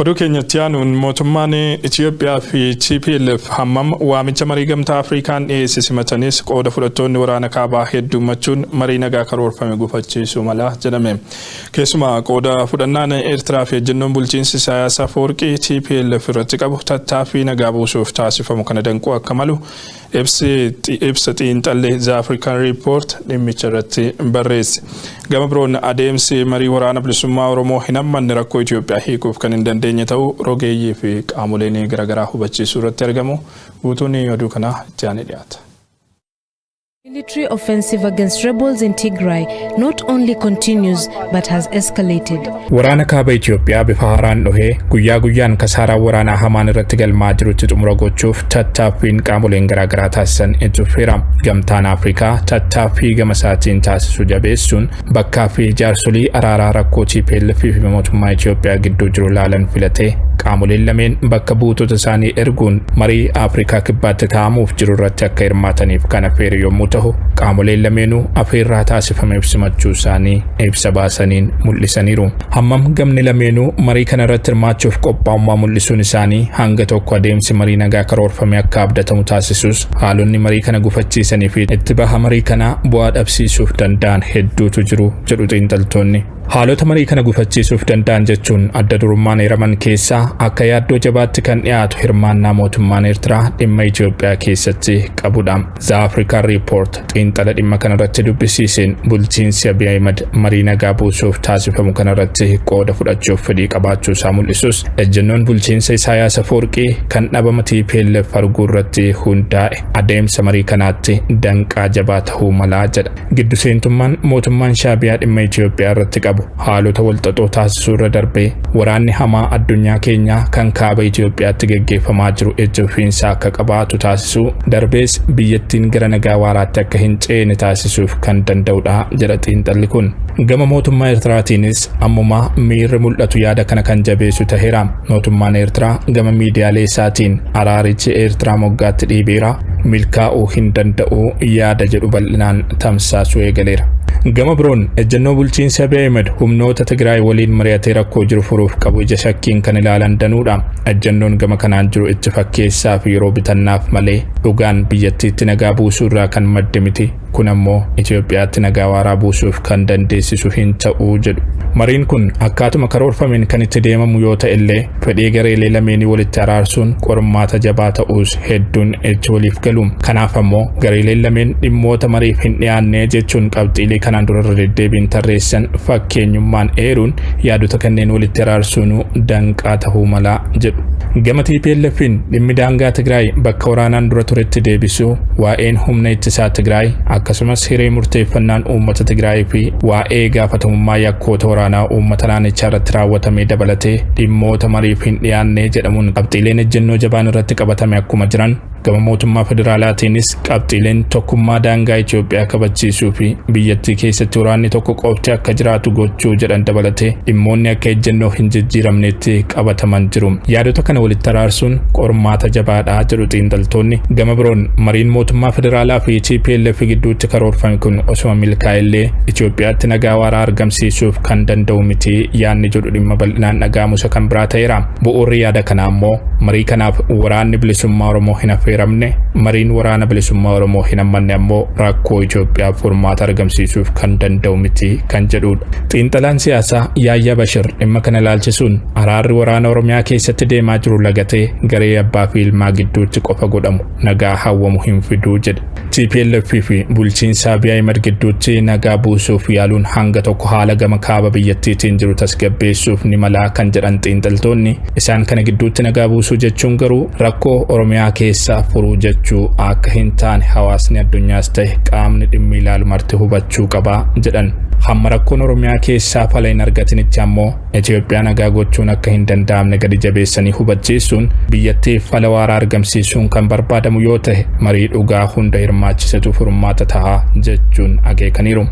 Oduu keenyatti aanuun mootummaan Itoophiyaa fi TPLF hammam waamicha marii gamtaa Afrikaan dhiyeesse simatanis qooda fudhattoonni waraana kaabaa heddummachuun marii nagaa karoorfame gufachiisuu mala jedhame. Keessumaa qooda fudhannaan Eertiraa fi ejjennoon bulchiinsi Isaayyaas Afwerqii TPLF irratti qabu tattaaffii nagaa buusuuf taasifamu kana danquu akka malu ibsa xiinxallee The African Report dhimmicha irratti barreesse. Gama biroon adeemsi marii waraana bilisummaa Oromoo hin hammanne rakkoo Itoophiyaa hiikuuf kan hin dandeenye ta'uu rogeeyyii fi qaamoleen garaagaraa hubachiisuu irratti argamu. Guutuun oduu kana itti aanee dhiyaata. Military offensive against rebels in Tigray not only continues but has escalated. Waraana kaaba Itoophiyaa bifa haaraan dhufee guyyaa guyyaan kasaaraa waraanaa hamaan irratti galmaa jirutti xumura gochuuf tattaaffiin qaamoleen garaagaraa taasisan itti fufeera. Gamtaan Afrikaa tattaaffii gama isaatiin taasisu jabeessuun bakkaa fi jaarsolii araaraa rakkoo TPLF fi mootummaa Itoophiyaa gidduu jiru ilaalan filatee qaamoleen lameen bakka buutota isaanii erguun marii Afrikaa kibbaatti taa'amuuf jiru irratti akka hirmaataniif kan affeere yommuu ta'u, qaamoleen lameenuu afeerraa taasifame ibsimachuu isaanii ibsa baasaniin mul'isaniiru. Hammam gamni lameenuu marii kana irratti hirmaachuuf qophaa'ummaa mul'isuun isaanii hanga tokko adeemsi marii nagaa karoorfame akka abdatamu taasisus haalonni marii kana gufachiisanii fi itti baha marii kana bu'aa dhabsiisuuf danda'an hedduutu jiru jedhu xiinxaltoonni. Haalota marii kana gufachiisuuf danda'an jechuun adda durummaan eeraman keessaa akka yaaddoo jabaatti kan dhiyaatu hirmaannaa mootummaan Eertiraa dhimma Itoophiyaa keessatti qabudha. The African Report xiinxala dhimma kana irratti dubbisiiseen bulchiinsi Abiy Ahmed marii nagaa buusuuf taasifamu kana irratti qooda fudhachuuf fedhii qabaachuu isaa mul'isus ejjennoon bulchiinsa Isaayyaas Afwerqii kan dhabama TPLF arguu irratti hundaa'e adeemsa marii kanaatti danqaa jabaa ta'uu malaa jedha. Giddu seentummaan mootummaan Shaabiyaa dhimma Itoophiyaa irratti qabu haalota walxaxoo taasisuu irra darbee waraanni hamaa addunyaa keenyaa kan kaaba Itoophiyaatti geggeeffamaa jiru ejja ofiinsaa akka qabaatu taasisuu darbees biyyattiin gara nagaa waaraatti akka hin ceene taasisuuf kan danda'udha jedha xiinxalli kun. Gama mootummaa Eertiraatiinis ammumaa miirri mul'atu yaada kana kan jabeessu ta'eera. Mootummaan Eertiraa gama miidiyaalee isaatiin araarichi Eertiraa moggaatti dhiibeera milkaa'uu hin danda'u yaada jedhu bal'inaan tamsaasuu eegaleera. Gama biroon ejjennoo bulchiinsa Abiy Ahmed humnoota Tigraay waliin mari'atee rakkoo jiru furuuf qabu ija shakkiin kan ilaalan danuudha. Ejjennoon gama kanaan jiru itti fakkeessaa fi yeroo bitannaaf malee dhugaan biyyattiitti nagaa buusuu irraa kan madde miti. Kun ammoo Itoophiyaatti nagaa waaraa buusuuf kan dandeessisu hin ta'uu jedhu. Mariin kun akkaatuma karoorfameen kan itti deemamu yoo ta'e illee fedhii gareelee lameenii walitti araarsuun qormaata jabaa ta'uus hedduun itti waliif galu. Kanaaf ammoo gareeleen lameen dhimmoota mariif hin dhiyaanne jechuun qabxiilee kanaan dura irra deddeebiin tarreessan fakkeenyummaan eeruun yaadota kanneen walitti araarsuun danqaa ta'uu malaa jedhu. Gama TPLFin dhimmi daangaa Tigraay bakka waraanaan dura turetti deebisuu, waa'een humna ittisaa Tigraay akkasumas hiree murteeffannaan uummata Tigraay fi waa'ee gaafatamummaa yakkoota waraanaa uummata naannichaa irratti raawwatamee dabalatee dhimmoota mariif hin dhiyaanne jedhamuun qabxiileen ejjennoo jabaan irratti qabatame akkuma jiran, gama mootummaa federaalaatiinis qabxiileen tokkummaa daangaa Itoophiyaa kabachiisuu fi biyyattii keessatti waraanni tokko qofti akka jiraatu gochuu jedhan dabalatee dhimmoonni akka ejjennoo hin jijjiiramnetti qabataman jiru. Yaadota kana walitti araarsuun qormaata jabaadhaa jedhu xiinxaltoonni. Gama biroon mariin mootummaa federaalaa fi TPLF gidduutti karoorfame kun osoo milkaa'ellee Itoophiyaatti nagaa waaraa argamsiisuuf kan danda'u miti yaadni jedhu dhimma bal'inaan dhaga'amusa kan biraa ta'eera. Bu'uurri yaada kanaa ammoo marii kanaaf waraanni bilisummaa Oromoo hin affeeramne, mariin waraana bilisummaa Oromoo hin hammanne ammoo rakkoo Itoophiyaaf furmaata argamsiisuuf kan danda'u miti kan jedhudha. Xiinxalaan siyaasaa Yaayyaa Bashir dhimma kana ilaalchisuun araarri waraana Oromiyaa keessatti deemaa jiru lagatee garee abbaa fi ilmaa gidduutti qofa godhamu nagaa hawwamu hin fiduu jedha. TPLF fi bulchiinsa Abiy Ahmed gidduutti nagaa buusuuf yaaluun hanga tokko haala gama kaaba biyyattiitiin jiru tasgabbeessuuf ni malaa kan jedhan xiinxaltoonni. Isaan kana gidduutti nagaa buusuu jechuun garuu rakkoo Oromiyaa keessaa furuu jechuu akka hin taane hawaasni addunyaas ta'e qaamni dhimmi ilaalu marti hubachuu qaba jedhan. Hamma rakkoon Oromiyaa keessaa fala hin argatinitti ammoo Itoophiyaa nagaa gochuun akka hin danda'amne gadi jabeessanii hubachiisuun biyyattiif fala waaraa argamsiisuun kan barbaadamu yoo ta'e marii dhugaa hunda hirmaachisatu furmaata ta'a jechuun akeekaniiru.